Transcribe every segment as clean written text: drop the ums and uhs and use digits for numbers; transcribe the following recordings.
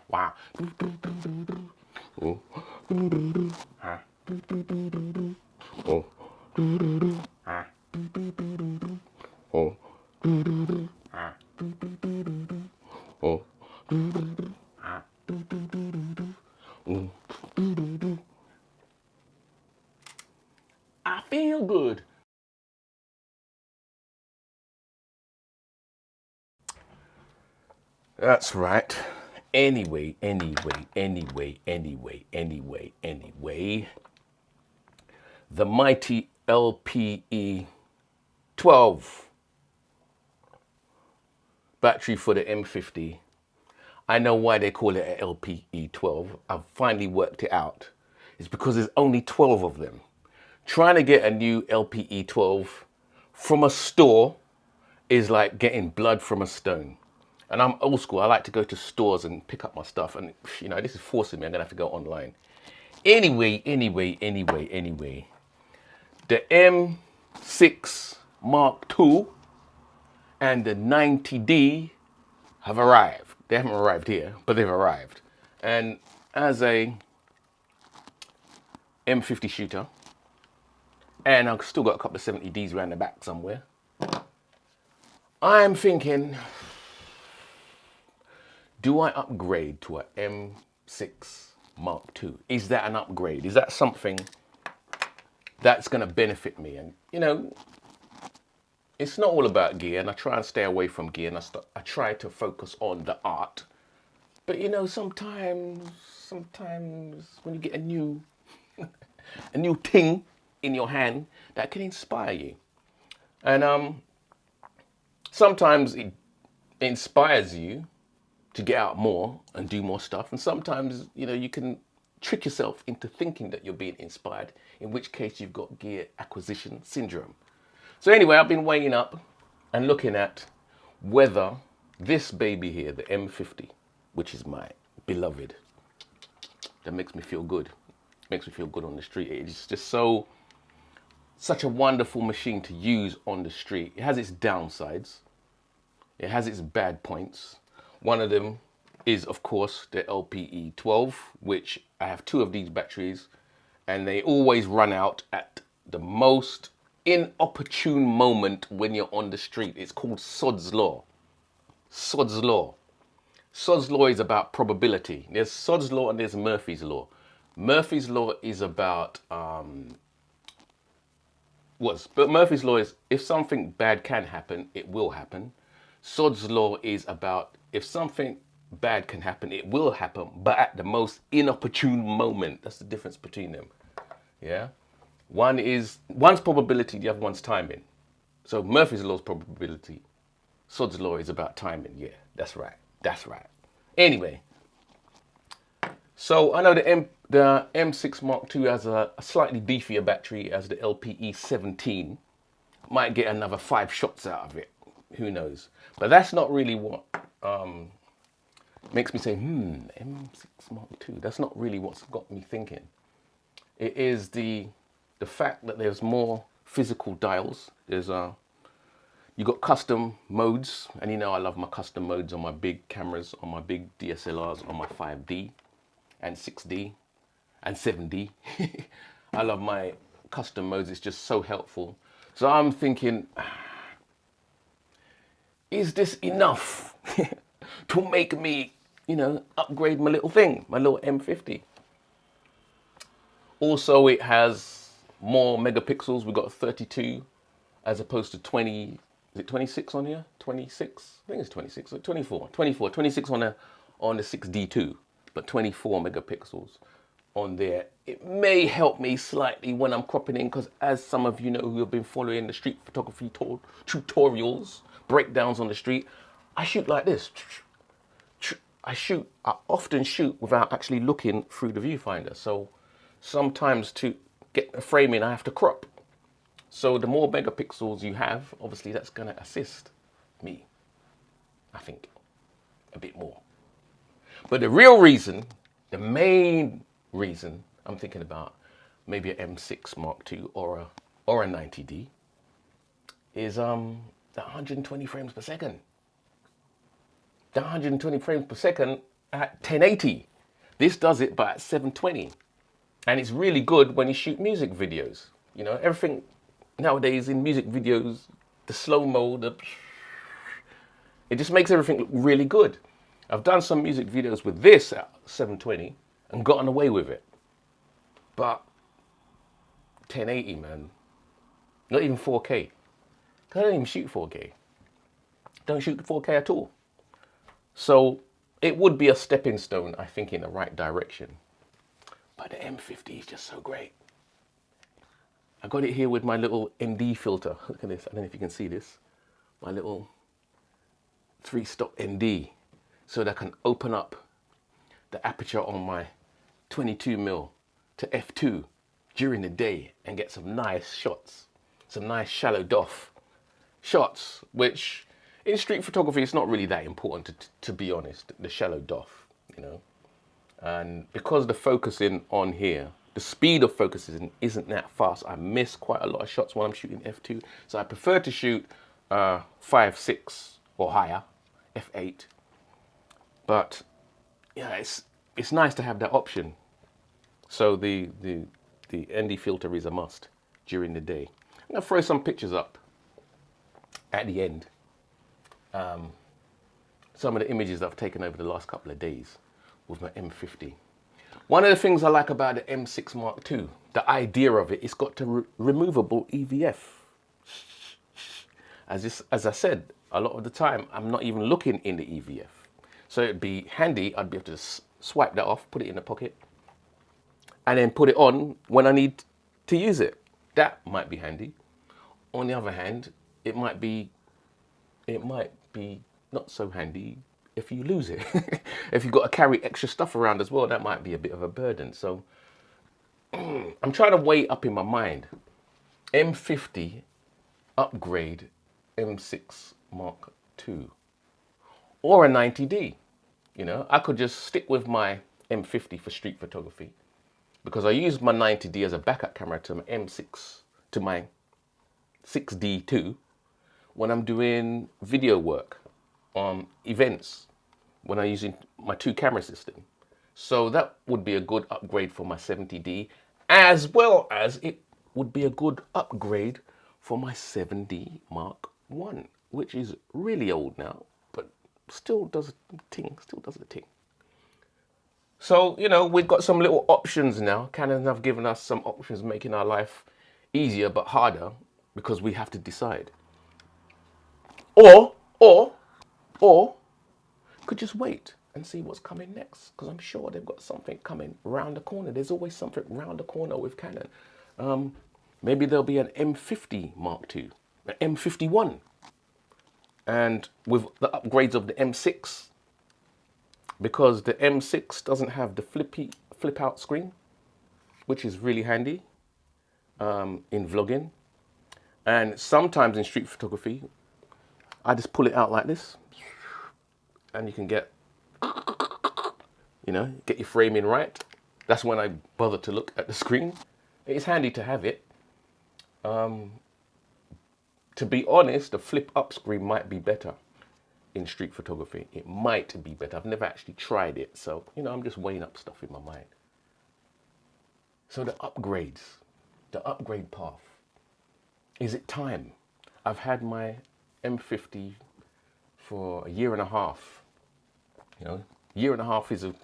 Wow. Oh. Huh. Oh. Huh. Oh. Huh. Oh. Huh. I feel good. That's right. Anyway. The mighty LPE 12 battery for the M50. I know why they call it an LPE 12. I've finally worked it out. It's because there's only 12 of them. Trying to get a new LPE 12 from a store is like getting blood from a stone. And I'm old school. I like to go to stores and pick up my stuff. And, you know, this is forcing me. I'm going to have to go online. Anyway. The M6 Mark II and the 90D have arrived. They haven't arrived here, but they've arrived. And as a M50 shooter, and I've still got a couple of 70Ds around the back somewhere, I'm thinking, do I upgrade to a M6 Mark II? Is that an upgrade? Is that something that's going to benefit me? And, you know, it's not all about gear, and I try and stay away from gear, and I try to focus on the art. But, you know, sometimes when you get a new thing in your hand, that can inspire you. And sometimes it inspires you to get out more and do more stuff. And sometimes, you know, you can trick yourself into thinking that you're being inspired, in which case you've got gear acquisition syndrome. So anyway, I've been weighing up and looking at whether this baby here, the M50, which is my beloved, that makes me feel good. Makes me feel good on the street. It's just such a wonderful machine to use on the street. It has its downsides. It has its bad points. One of them is, of course, the LPE 12, which I have two of these batteries, and they always run out at the most inopportune moment when you're on the street. It's called Sod's Law. Sod's Law. Sod's Law is about probability. There's Sod's Law and there's Murphy's Law. Murphy's Law is about but Murphy's Law is if something bad can happen, it will happen. Sod's Law is about if something bad can happen, it will happen, but at the most inopportune moment. That's the difference between them. Yeah? One's probability, the other one's timing. So Murphy's Law is probability. Sod's Law is about timing. Yeah, that's right. Anyway, so I know the M6 Mark II has a slightly beefier battery as the LPE 17. Might get another 5 shots out of it. Who knows? But that's not really what makes me say, M6 Mark II. That's not really what's got me thinking. It is the fact that there's more physical dials. You got custom modes, and you know I love my custom modes on my big cameras, on my big DSLRs, on my 5D and 6D and 7D. I love my custom modes. It's just so helpful. So I'm thinking, is this enough to make me, you know, upgrade my little thing, my little M50? Also, it has more megapixels. We've got 32 as opposed to 20. Is it 26 on here? 26? I think it's 26. 24. 26 on the 6D2, but 24 megapixels on there. It may help me slightly when I'm cropping in, because as some of you know who have been following the street photography tutorials, breakdowns on the street, I shoot like this. I often shoot without actually looking through the viewfinder. So sometimes to get a frame in, I have to crop. So the more megapixels you have, obviously that's going to assist me, I think, a bit more. But the real reason, the main reason I'm thinking about maybe an M6 Mark II or a 90D is the 120 frames per second. the 120 frames per second at 1080. This does it, but at 720. And it's really good when you shoot music videos. You know, everything nowadays in music videos, the slow-mo, it just makes everything look really good. I've done some music videos with this at 720 and gotten away with it. But 1080, man, not even 4K. I don't even shoot 4K. Don't shoot 4K at all. So it would be a stepping stone, I think, in the right direction. But the M50 is just so great. I got it here with my little ND filter. Look at this. I don't know if you can see this. My little 3-stop ND. So that I can open up the aperture on my 22mm to f2 during the day and get some nice shots. Some nice shallow doff shots, which in street photography it's not really that important to be honest, the shallow doff, you know. And because the focusing on here, the speed of focusing isn't that fast, I miss quite a lot of shots when I'm shooting f2. So I prefer to shoot 5.6 or higher, f8. But yeah, it's nice to have that option. So the ND filter is a must during the day. I'm gonna throw some pictures up at the end. Some of the images I've taken over the last couple of days with my M50. One of the things I like about the M6 Mark II, the idea of it, it's got the removable EVF. As I said, a lot of the time I'm not even looking in the EVF. So it'd be handy, I'd be able to swipe that off, put it in the pocket, and then put it on when I need to use it. That might be handy. On the other hand, it might be not so handy if you lose it. If you've got to carry extra stuff around as well, that might be a bit of a burden. So I'm trying to weigh up in my mind. M50 upgrade M6 Mark II or a 90D. You know, I could just stick with my M50 for street photography because I use my 90D as a backup camera to my M6, to my 6D2 when I'm doing video work on events, when I'm using my 2-camera system. So that would be a good upgrade for my 70D, as well as it would be a good upgrade for my 7D Mark I, which is really old now, but still does the thing, So, you know, we've got some little options now. Canon have given us some options, making our life easier but harder because we have to decide. Or could just wait and see what's coming next, because I'm sure they've got something coming round the corner. There's always something round the corner with Canon. Maybe there'll be an M50 Mark II, an M51, and with the upgrades of the M6, because the M6 doesn't have the flip out screen, which is really handy in vlogging. And sometimes in street photography, I just pull it out like this, and you can get, you know, get your framing right. That's when I bother to look at the screen. It's handy to have it. To be honest, the flip up screen might be better in street photography. It might be better. I've never actually tried it. So, you know, I'm just weighing up stuff in my mind. So the upgrades, the upgrade path. Is it time? I've had my M50 for a year and a half. You know, year and a half is a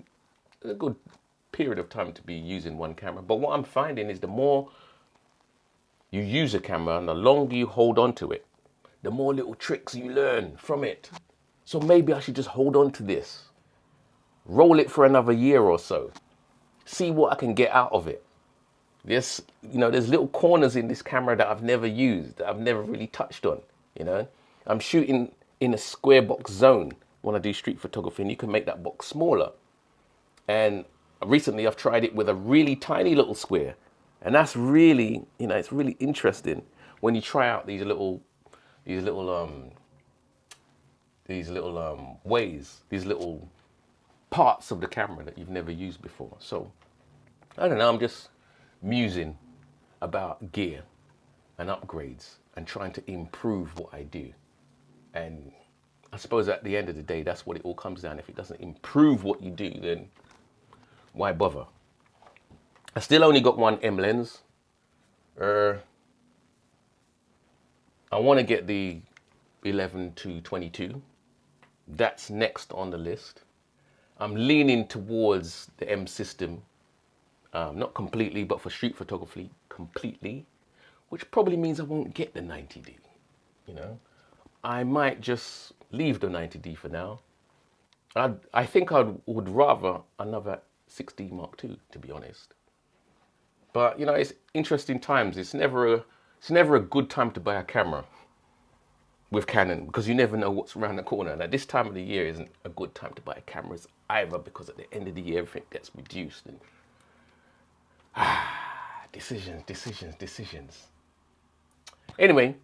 good period of time to be using one camera. But what I'm finding is the more you use a camera and the longer you hold on to it, the more little tricks you learn from it. So maybe I should just hold on to this, roll it for another year or so, see what I can get out of it. There's little corners in this camera that I've never used, that I've never really touched on. You know, I'm shooting in a square box zone when I do street photography, and you can make that box smaller. And recently I've tried it with a really tiny little square, and that's really, you know, it's really interesting when you try out these little ways, these little parts of the camera that you've never used before. So I don't know, I'm just musing about gear and upgrades and trying to improve what I do. And I suppose at the end of the day, that's what it all comes down. If it doesn't improve what you do, then why bother? I still only got one M lens. I want to get the 11 to 22. That's next on the list. I'm leaning towards the M system, not completely, but for street photography, completely, which probably means I won't get the 90D, you know. I might just leave the 90D for now. I think I would rather another 6D Mark II, to be honest. But, you know, it's interesting times. It's never a good time to buy a camera with Canon, because you never know what's around the corner. Now, this time of the year isn't a good time to buy cameras either, because at the end of the year, everything gets reduced. And decisions. Anyway,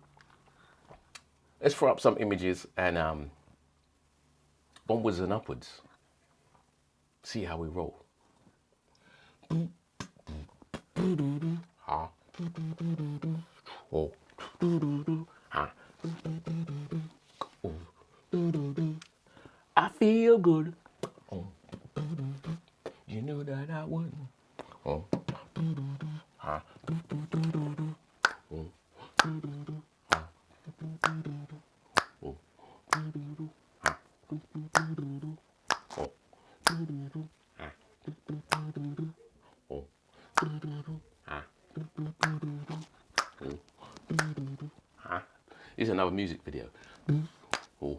let's throw up some images and onwards and upwards. See how we roll. I feel good. You know that I would. This is another music video. Oh.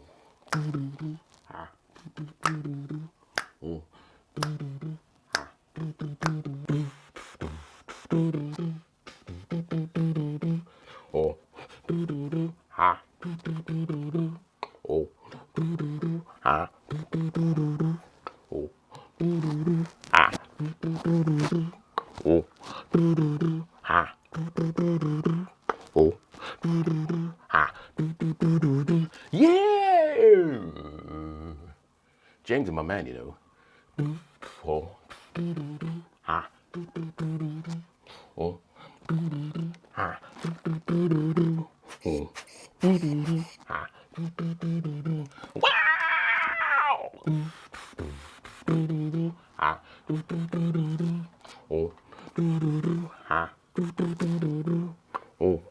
Yeah! James is my man, you know. Oh. Ah. Oh. Ah. Oh. Ah. Wow! Ah. Oh. Ah. Oh. Ah. Oh.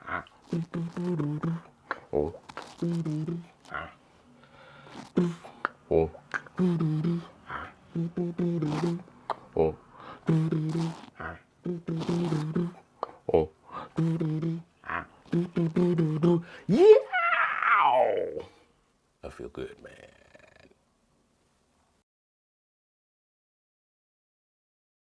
Ah. Oh. Oh. Oh. Yeah! I feel good, man.